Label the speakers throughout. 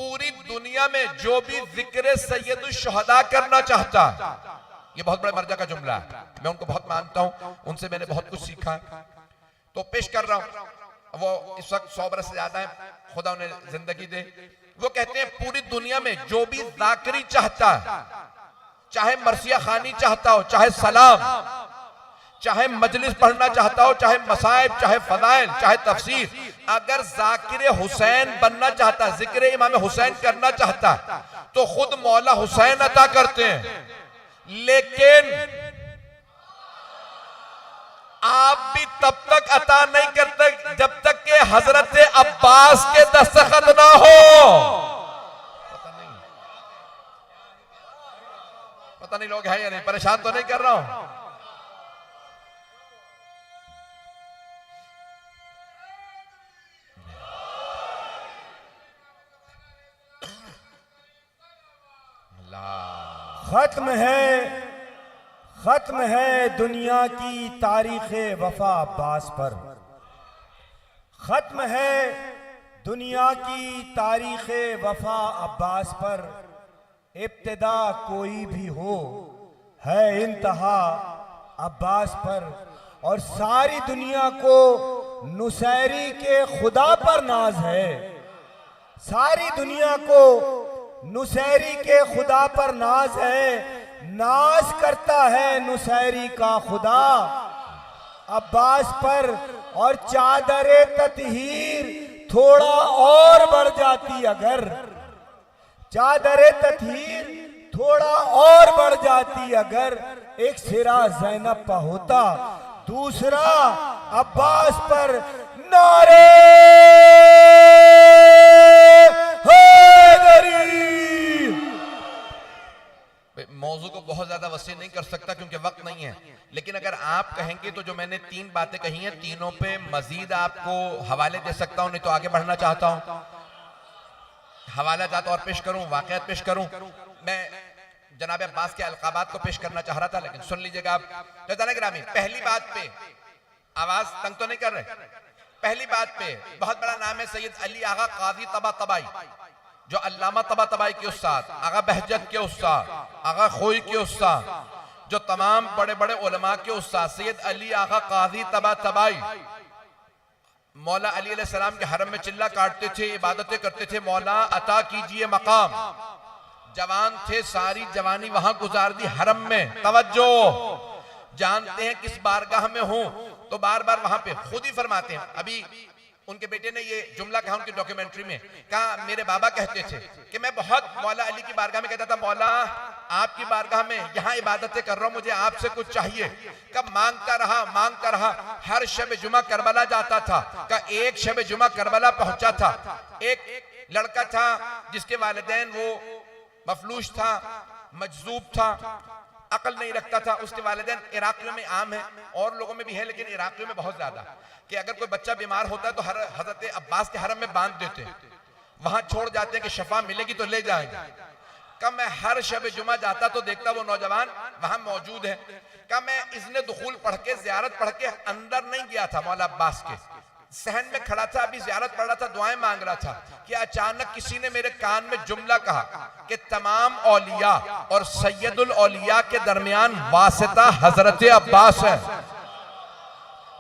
Speaker 1: पूरी दुनिया में जो भी जिक्र सैयदुल शुहदा करना चाहता, ये बहुत बड़ा मर्जा का जुमला है, मैं उनको बहुत मानता हूं, उनसे मैंने बहुत कुछ सीखा, तो पेश कर रहा हूं। वो इस वक्त 100 बरस से ज्यादा है, खुदा उन्हें जिंदगी दे। वो कहते हैं पूरी दुनिया में जो भी जाकिरी चाहता है, चाहे मरसिया खानी चाहता हो, चाहे सलाम, चाहे मजलिस पढ़ना चाहता हो, चाहे मसाइब, चाहे फदाइल, चाहे तफसीर, अगर जाकिर हुसैन बनना चाहता, जिक्र इमाम हुसैन करना चाहता, तो खुद मौला हुसैन अता करते हैं। लेकिन आप भी तब तक अता नहीं करते जब तक कि हजरत अब्बास के दस्तखत ना हो। पता नहीं लोग हैं या नहीं, परेशान तो नहीं कर रहा हूं।
Speaker 2: खत्म है दुनिया की तारीख वफा अब्बास पर। खत्म है दुनिया की तारीख वफा अब्बास पर। इब्तिदा कोई भी हो, है इंतहा अब्बास पर। और सारी दुनिया को नुसैरी के खुदा पर नाज है। सारी दुनिया को नुसैरी के खुदा पर नाज है। नाज करता है नुसैरी का खुदा अब्बास पर। और चादरे ततहीर थोड़ा और बढ़ जाती, अगर चादरे ततहीर थोड़ा और बढ़ जाती, अगर एक सिरा ज़ैनब का होता, दूसरा अब्बास पर। नारे
Speaker 1: मौजू को बहुत ज्यादा वसी नहीं कर सकता क्योंकि वक्त नहीं है, लेकिन अगर आप कहेंगे तो जो मैंने 3 बातें कही हैं, तीनों पे मजीद आपको हवाले दे सकता हूं, नहीं तो आगे बढ़ना चाहता हूं। हवाला जात और पेश करूं, वाकयात पेश करूं। मैं जनाब अब्बास के अलकाबात को पेश करना चाह रहा था, लेकिन सुन लीजिएगा आप। तो गिरामी, पहली बात पे आवाज तंग तो नहीं कर रहे। पहली बात पे बहुत बड़ा नाम है सैयद अली आगा काजी तबातबाई, जो अल्लामा तबातबाई के उस्ताद, आगा बहजत के उस्ताद, आगा खोई के उस्ताद, जो तमाम बड़े बड़े उलमा के उस्ताद सैयद अली आगा काजी तबातबाई मौला अली अलैहिस्सलाम के हरम में चिल्ला काटते थे, इबादतें करते थे, मौला अता कीजिए मकाम। जवान थे, सारी जवानी वहां गुजार दी हरम में। तवज्जो, जानते हैं किस बारगाह में हूं, तो बार बार वहां पे खुद ही फरमाते हैं। अभी उनके बेटे ने ये जुमला कहा उनकी डॉक्यूमेंट्री में, कहा मेरे बाबा कहते थे कि मैं बहुत मौला अली की बारगाह में कहता था, मौला आपकी बारगाह में यहाँ इबादतें कर रहा हूँ, मुझे आपसे कुछ चाहिए। कब मांगता रहा, हर शब जुमा करबला जाता था। का एक शब जुमा करबला पहुंचा था, एक लड़का था जिसके वालिदैन वो मफलूज था, मजजूब था, अकल नहीं रखता था। उसके वालिदैन इराकियों में आम है और लोगों में भी है, लेकिन इराकियों में बहुत ज्यादा, कि अगर कोई बच्चा बीमार होता है तो हजरत अब्बास के हरम में बांध देते, वहां छोड़ जाते हैं कि शफा मिलेगी तो ले जाएंगे। कब मैं हर शब जुमा जाता तो देखता वो नौजवान वहां मौजूद है। कब मैं इज़्ने दुखूल पढ़ के, ज़ियारत पढ़ के अंदर नहीं गया था मौला अब्बास के, सहन में खड़ा था, अभी ज़ियारत पढ़ रहा था, दुआएं मांग रहा था कि अचानक किसी ने मेरे कान में जुमला कहा कि तमाम औलिया और सैयदुल औलिया के दरमियान वासिता हजरत अब्बास है।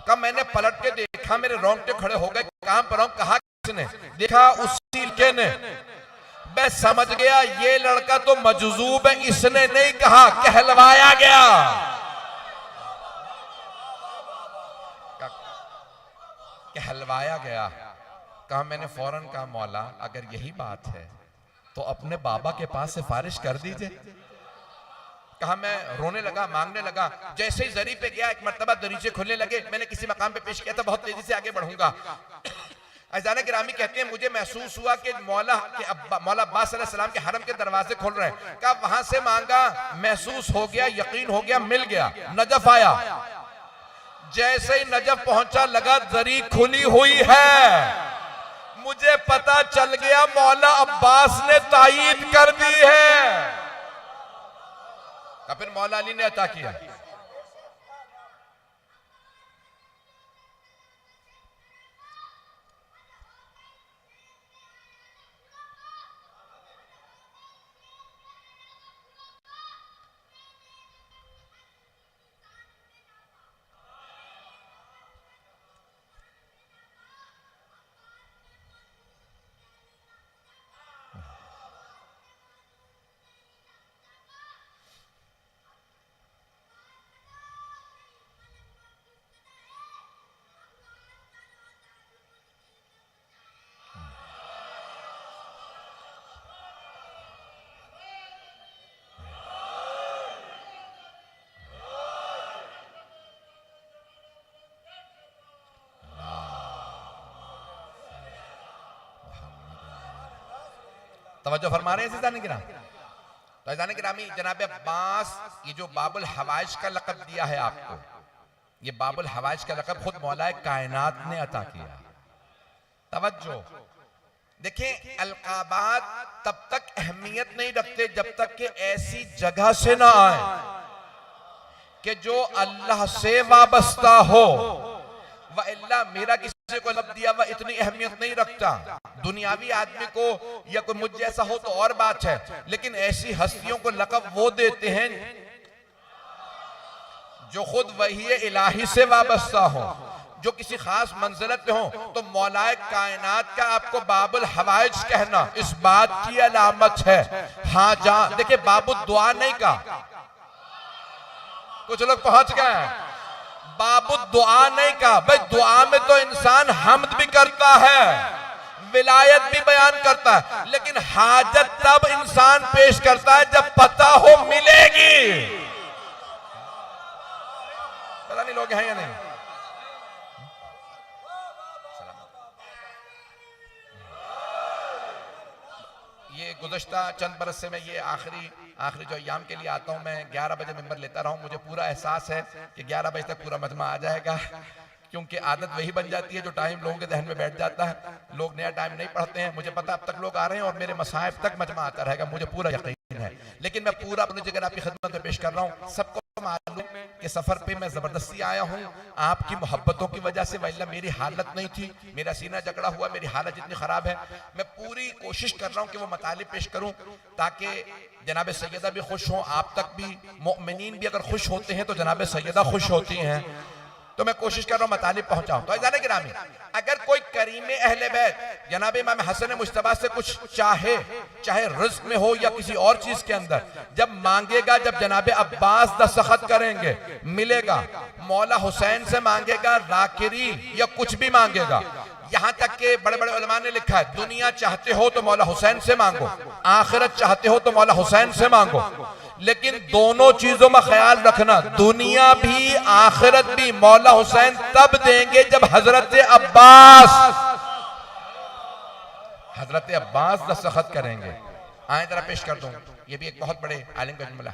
Speaker 1: कब मैंने पलट के देखा, मेरे रोंगटे खड़े हो गए, कहां पर हूं, कहा किसने, देखा उसी लड़के ने। मैं समझ गया ये लड़का तो मजजूब है, इसने नहीं कहा, कहलवाया गया। कहलवाया गया। कहा, मैंने फौरन कहा, मौला अगर यही बात है तो अपने बाबा के पास सिफारिश कर दीजिए। कहा, मैं रोने लगा, मांगने लगा। जैसे ही जरी पे गया, एक मर्तबा दरीचे खुलने लगे। मैंने किसी मकाम पे पेश किया था, बहुत तेजी से आगे बढ़ूंगा। अज़ान गिरामी कहते हैं, मुझे महसूस हुआ कि मौला अब्बास अलैहिस्सलाम के हरम के दरवाजे खुल रहे हैं। कहा, वहां से मांगा, महसूस हो गया, यकीन हो गया, मिल गया, नजफ आया। जैसे ही नजफ पहुंचा, लगा जरी खुली हुई है। मुझे पता चल गया मौला अब्बास ने तायीद कर दी है। फिर मौला अली ने अता किया। तवज्जो फरमा रहे हैं अज़ीज़ान किराम? तो अज़ीज़ान किरामी, जनाब अब्बास ये जो बाबुल हवाइज का लक़ब दिया है आपको, ये बाबुल हवाइज का लक़ब खुद मौलाए कायनात ने अता किया। तवज्जो देखें, अलक़ाबात तब तक अहमियत नहीं रखते जब तक कि ऐसी जगह से ना आए कि जो अल्लाह से वाबस्ता हो। व इल्ला मेरा किसी को लब दिया वह इतनी अहमियत नहीं रखता। दुनियावी आदमी को या कोई मुझ जैसा हो तो और बात है, लेकिन ऐसी हस्तियों को लक़ब वो देते हैं जो खुद वही इलाही से वाबस्ता हो, जो किसी खास मंजिलत पे हो। तो मौलाए कायनात का आपको बाबुल हवाइज कहना इस बात की अलामत है। हाँ जहां देखिए, बाबु दुआ नहीं का, कुछ लोग पहुंच गए हैं, बाबू दुआ नहीं का। भाई दुआ में तो इंसान हम्द भी करता है, विलायत भी बयान करता है, लेकिन हाजत तब इंसान पेश करता है जब पता हो मिलेगी। पता नहीं लोग हैं या नहीं? ये गुज़श्ता चंद बरस से मैं ये आखिरी जो अय्याम के लिए आता हूँ, मैं 11 बजे मिंबर लेता रहा हूँ। मुझे पूरा एहसास है कि 11 बजे तक पूरा मजमा आ जाएगा, क्योंकि आदत वही बन जाती है जो टाइम लोगों के जहन में बैठ जाता है। लोग नया टाइम नहीं पढ़ते हैं। मुझे पता अब तक लोग आ रहे हैं और मेरे मसाइब तक मजमा आता रहेगा, मुझे पूरा यकीन है। लेकिन मैं पूरा अपनी जगह आपकी खिदमत में पेश कर रहा हूँ। सबको मालूम कि सफर पे मैं जबरदस्ती आया हूँ आपकी मोहब्बतों की वजह से, वरना मेरी हालत नहीं थी। मेरा सीना जकड़ा हुआ, मेरी हालत इतनी खराब है। मैं पूरी कोशिश कर रहा हूँ कि वो मतालिब पेश करूँ ताकि जनाब सैयदा भी खुश हों, आप तक भी, मोमिनीन भी अगर खुश होते हैं तो जनाब सैयदा खुश होती हैं। तो मैं कोशिश कर रहा हूं मतालिब पहुंचाऊं। तो अज़ीज़ान गिरामी, अगर कोई करीमे अहले बैत जनाब इमाम हसन मुज्तबा से कुछ चाहे रिज़्क़ में हो या किसी और चीज के अंदर, जब मांगेगा, जब जनाब अब्बास दस्तखत करेंगे मिलेगा। मौला हुसैन से मांगेगा राकिरी या कुछ भी मांगेगा। यहां तक के बड़े बड़े उलमा ने लिखा है, दुनिया चाहते हो तो मौला हुसैन से मांगो, आखिरत चाहते हो तो मौला हुसैन से मांगो। लेकिन दोनों चीजों में ख्याल रखना, दुनिया भी आखिरत भी मौला हुसैन तब देंगे जब हजरत अब्बास दस्तखत करेंगे। आए जरा पेश कर दूं, ये भी एक बहुत बड़े आलिम का जुमला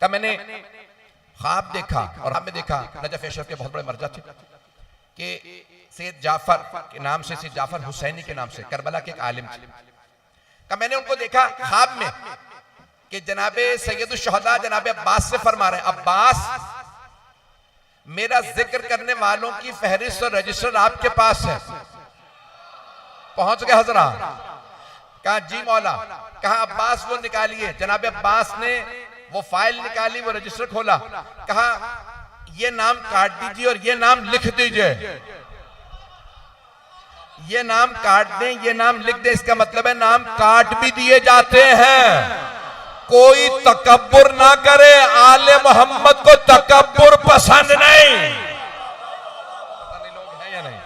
Speaker 1: का मैंने ख्वाब देखा, और ख्वाब में देखा नजफ अशरफ के बहुत बड़े मर्जा थे कि सैयद जाफर के नाम से, सैयद जाफर हुसैनी के नाम से करबला के एक आलिम थे। का मैंने उनको देखा ख्वाब में कि जनाबे सैयदुश शुहदा जनाबे अब्बास से फरमा रहे हैं, अब्बास मेरा जिक्र करने वालों की फहरिस्त और रजिस्टर आपके पास है। पहुंच गए हजरा? कहा जी मौला। कहा अब्बास वो निकालिए। जनाबे अब्बास ने वो फाइल निकाली, वो रजिस्टर खोला। कहा ये नाम काट दीजिए और ये नाम लिख दीजिए। ये नाम काट दें, ये नाम लिख दें, इसका मतलब है नाम काट भी दिए जाते हैं। कोई तकब्बुर ना करे, आले मोहम्मद को तकब्बुर पसंद नहीं। पता नहीं लोग हैं या नहीं?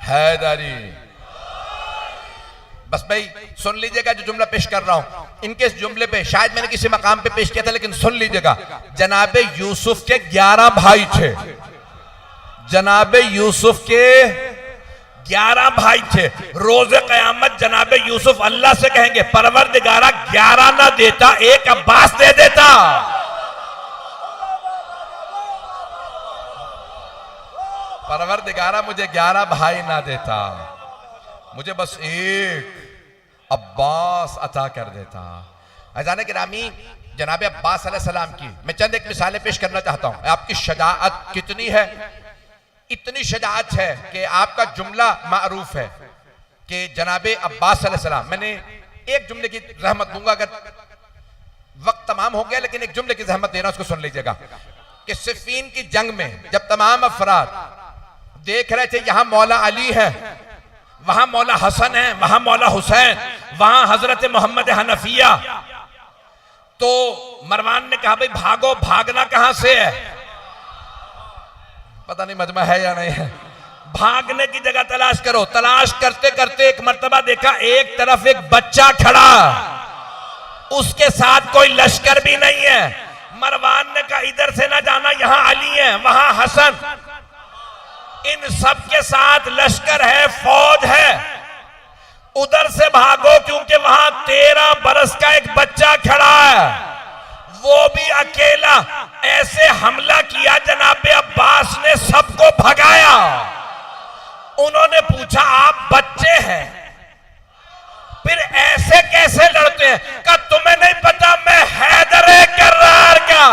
Speaker 1: हैदरी। बस भाई सुन लीजिएगा जो जुमला पेश कर रहा हूं, इनके इस जुमले पे शायद मैंने किसी मकाम पे पेश किया था, लेकिन सुन लीजिएगा। जनाबे यूसुफ के 11 भाई थे। जनाबे यूसुफ के 11 भाई थे। रोज़े क़यामत जनाबे यूसुफ अल्लाह से कहेंगे, परवरदिगारा 11 ना देता, एक अब्बास दे देता। परवरदिगारा मुझे 11 भाई ना देता, मुझे बस एक अब्बास अता कर देता। अज़ान गिरामी, जनाब अब्बास अलैहिस्सलाम की मैं चंद एक मिसालें पेश करना चाहता हूं। आपकी शजाअत कितनी है, इतनी शजाअत है कि आपका जुमला मारूफ है कि जनाब अब्बास अलैहिस्सलाम, मैंने एक जुमले की रहमत दूंगा, अगर वक्त तमाम हो गया, लेकिन एक जुमले की रहमत दे रहा हूं, उसको सुन लीजिएगा। कि सिफ़ीन की जंग में जब तमाम अफराद देख रहे थे यहां मौला अली है, वहां मौला हसन है, वहां मौला हुसैन, वहां हजरत मोहम्मद हनफिया। तो मरवान ने कहा भाई भागो, भागना कहां से है? पता नहीं मजमा है या नहीं है। भागने की जगह तलाश करो। तलाश करते करते एक मर्तबा देखा एक तरफ एक बच्चा खड़ा, उसके साथ कोई लश्कर भी नहीं है। मरवान ने कहा इधर से ना जाना, यहां अली है, वहां हसन, इन सब के साथ लश्कर है, फौज है, उधर से भागो क्योंकि वहां 13 बरस का एक बच्चा खड़ा है, वो भी अकेला। ऐसे हमला किया जनाबे अब्बास ने सबको भगाया। उन्होंने पूछा आप बच्चे हैं, फिर ऐसे कैसे लड़ते हैं? क्या तुम्हें नहीं पता मैं हैदर कर्रार का?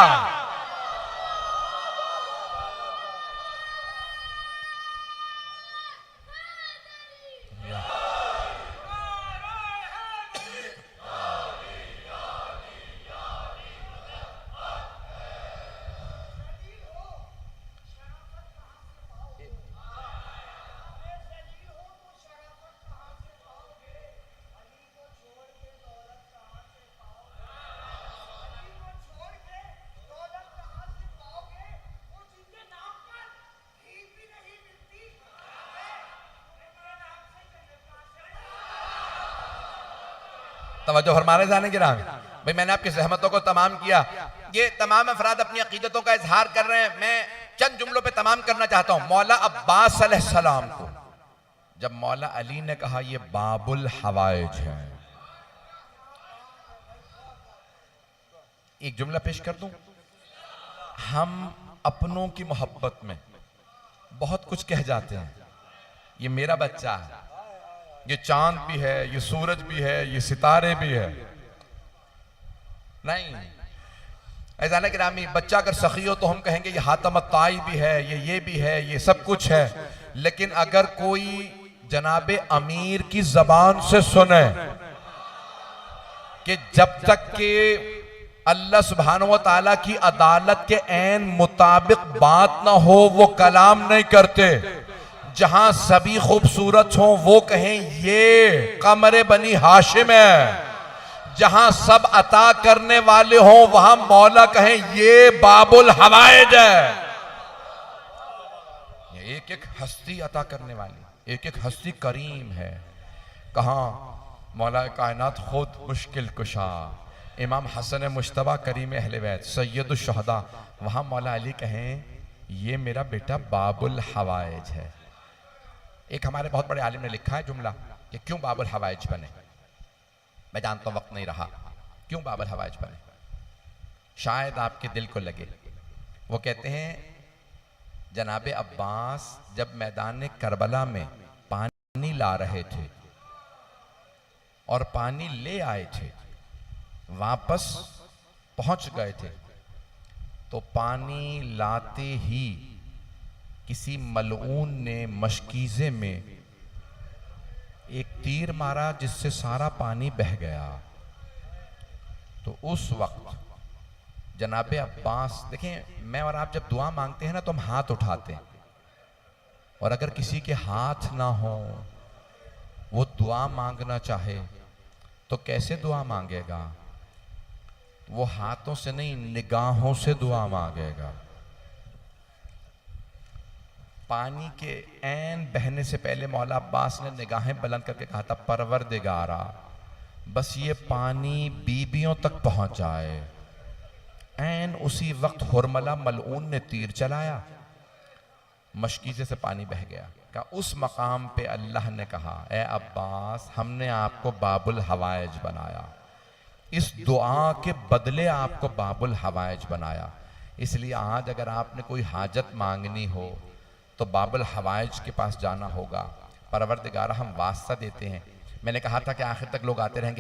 Speaker 1: तवज्जो फरमाने जाने की राह भाई, मैंने आपकी सहमतों को तमाम किया। ये तमाम अफराद अपनी अकीदतों का इजहार कर रहे हैं। मैं चंद जुमलों पे तमाम करना चाहता हूं। मौला अब्बास अलैहिस्सलाम को जब मौला अली ने कहा ये बाबुल हवाइज है, एक जुमला पेश कर दूं। हम अपनों की मोहब्बत में बहुत कुछ कह जाते हैं, ये मेरा बच्चा है, ये चांद भी है, ये सूरज भी है, ये सितारे भी है। नहीं, ऐसा नहीं कि बच्चा अगर सखी हो तो हम कहेंगे ये हातम ताई भी है, ये भी है, ये सब कुछ है। लेकिन अगर कोई जनाबे अमीर की जबान से सुने कि जब तक के अल्लाह सुब्हानहू व तआला की अदालत के ऐन मुताबिक बात ना हो वो कलाम नहीं करते, जहां सभी खूबसूरत हो वो कहें ये कमरे बनी हाशिम है, जहां सब अता करने वाले हो वहां मौला कहें ये बाबुल हवाइज है। ये एक एक हस्ती अता करने वाली, एक एक हस्ती करीम है। कहां मौला कायनात खुद मुश्किल कुशा, इमाम हसन मुश्तबा करीम अहले बैत सैयदुश शुहदा, वहां मौला अली कहें ये मेरा बेटा बाबुल हवाइज है। एक हमारे बहुत बड़े आलिम ने लिखा है जुमला कि क्यों बाबुल हवाइज बने। मैं जानता हूं वक्त नहीं रहा, क्यों बाबुल हवाइज बने, शायद आपके दिल को लगे। वो कहते हैं जनाबे अब्बास जब मैदान करबला में पानी ला रहे थे और पानी ले आए थे, वापस पहुंच गए थे, तो पानी लाते ही किसी मलऊन ने मशकीज़े में एक तीर मारा जिससे सारा पानी बह गया। तो उस वक्त जनाबे अब्बास, देखें मैं और आप जब दुआ मांगते हैं ना तो हम हाथ उठाते हैं, और अगर किसी के हाथ ना हो वो दुआ मांगना चाहे तो कैसे दुआ मांगेगा? वो हाथों से नहीं निगाहों से दुआ मांगेगा। पानी के ऐन बहने से पहले मौला अब्बास ने निगाहें बुलंद करके कहा था परवरदिगारा बस ये पानी बीबियों तक पहुंच जाए। ऐन उसी वक्त हुरमला मलऊन ने तीर चलाया, मशकीज़े से पानी बह गया। का उस मकाम पे अल्लाह ने कहा ए अब्बास हमने आपको बाबुल हवाइज बनाया, इस दुआ के बदले आपको बाबुल हवाइज बनाया। इसलिए आज अगर आपने कोई हाजत मांगनी हो तो बाबुल हवाइज के पास जाना होगा। परवरदिगारा हम वास्ता देते हैं। मैंने कहा था कि आखिर तक लोग आते रहेंगे।